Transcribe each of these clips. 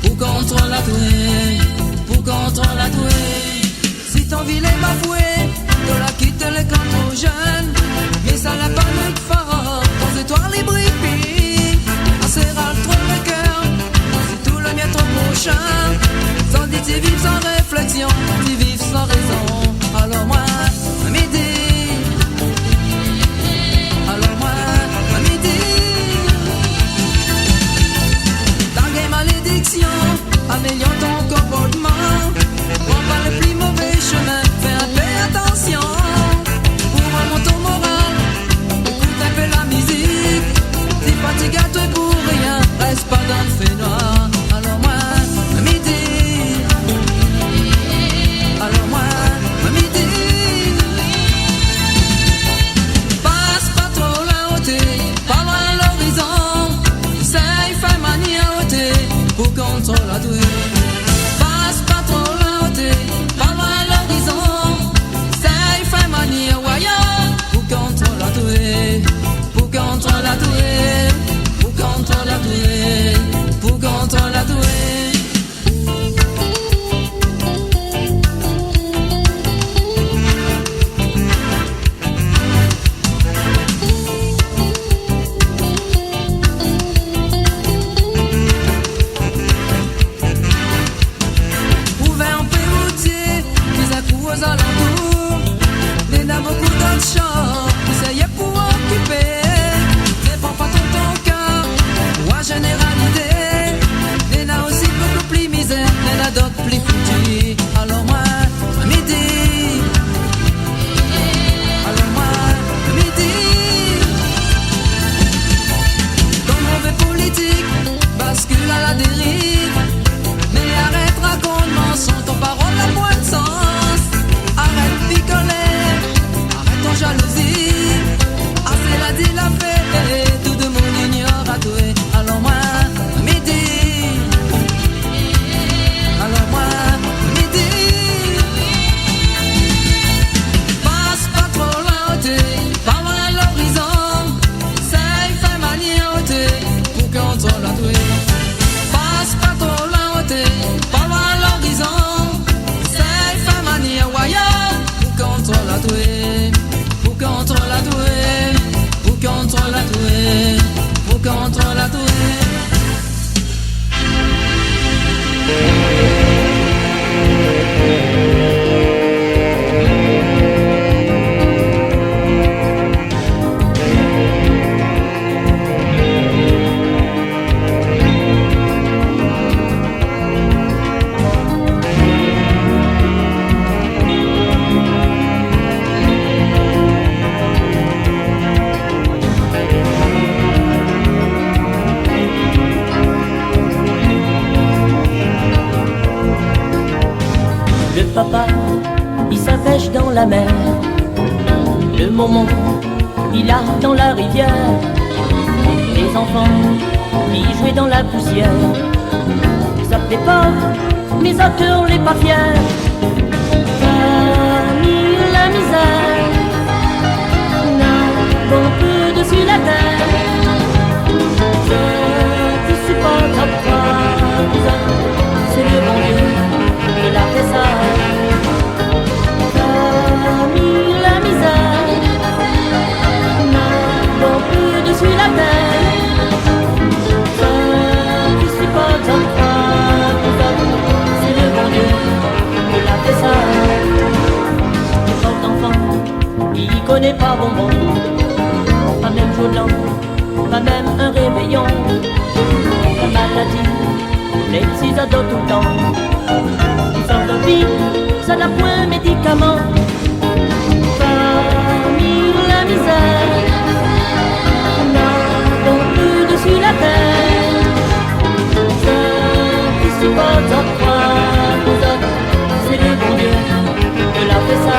pour contre la douée, pour contre la douée. Si ton ville est bafoué, de la quitte les camps trop jeunes, mais ça n'a pas de fort, ton étoile les brille, assez râle trop le cœur, si tout le mien trop prochain, sans dit tu vives sans réflexion, tu vives sans raison, alors moi, à midi, alors moi, à midi, larguer malédiction, améliore ton comportement, prends pas le plus mauvais chemin, fais un peu attention, pour remonter ton moral, écoute un peu la musique, t'es fatigué à toi pour rien, reste pas dans le feu noir, alors moi, à midi, alors moi, à midi, passe pas trop la hauteur, pas loin à l'horizon, essaye, fais manie à hauteur, pour contre la douée. Pour contre la douée, pour contre la douée, pour contre la douée. Ouvert en péroutier, des accouts aux alentours, des n'a beaucoup d'autres champs, ça y est pour occuper. N'éprends pas ton cœur, ou à généralité. Y'en a aussi beaucoup plus misère, y'en a d'autres plus foutus. Alors moi, à midi, alors moi, à midi. Ton mauvais politique bascule à la dérive. Mais arrête, raconte mensonge, ton parole n'a point de sens. Arrête picoler, arrête ton jalousie. Assez la dit la fait, tout le monde ignore à doué. Alors moi, à midi, alors moi, à midi. Passe pas trop la hauteur, pas loin à l'horizon. Essaye, fais manie à hauteur, pour contre la douée. Passe pas trop la hauteur, pas loin à l'horizon. Essaye, fais manie à voyage, pour contre la douée, pour contre la douée, pour contre la douée, pour contre la douée. Papa, il s'appêche dans la mer. Le moment, il a dans la rivière. Les enfants, ils jouaient dans la poussière. Ça plaît pas, mais ça cœur les pas fiers. Famille, la misère, n'a bon peu dessus la terre. Je suis pas ta foi, c'est le bon Dieu qui l'a fait ça. Famille, la misère, n'a bon peu dessus la terre. Je suis pas ta foi, c'est le bon Dieu qui l'a fait ça. Le pauvre d'enfant, il connaît pas bonbon, pas même jour blanc, pas même un réveillon. La maladie, les petits ados tout le temps. Ils sortent de vie, ça n'a point médicament. Famille, la misère, n'a donc plus dessus la terre. Je suis pas en croix, c'est le bon Dieu qui l'a fait ça.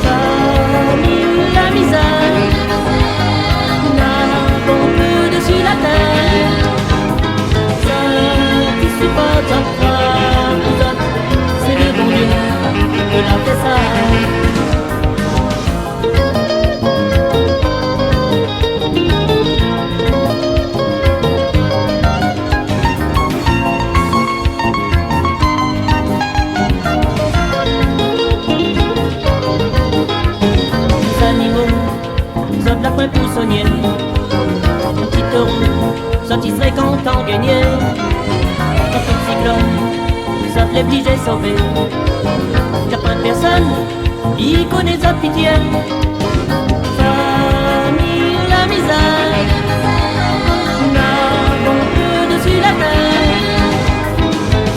Famille, la misère, n'a donc plus dessus la terre. Je suis pas en croix, c'est le bon Dieu qui l'a fait ça. 50 gagné. Quand le cyclone, ça te l'oblige sauver. Y'a pas de personne, il connaît sa pitié. Famille, la misère, n'avons que dessus la terre.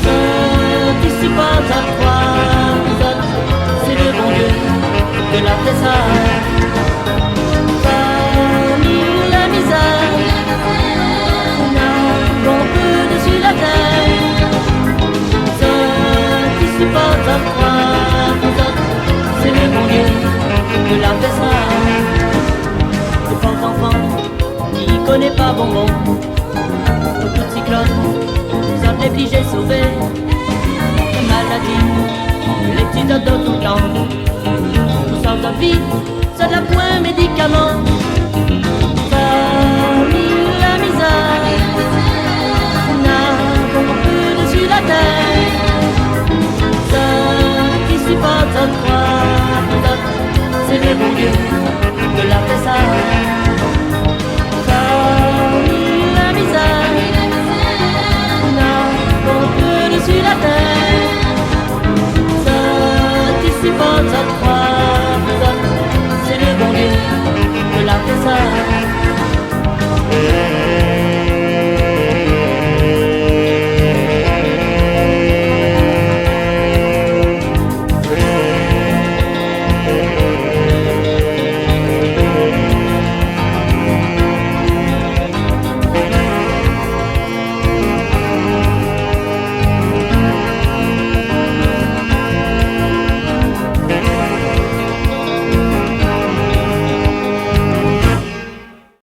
Ce qui supporte à toi, c'est le bon Dieu de la fait ça. Famille, la misère, n'avons que dessus la terre. Ce qui supporte à toi, c'est le bon Dieu de la fait ça. Le pauvre enfant, il connaît pas bonbon. Au coup de cyclone, ça me l'oblige à sauver. Les maladies, les petits dodos tout le temps. Tout ça de vie, ça de la point médicament.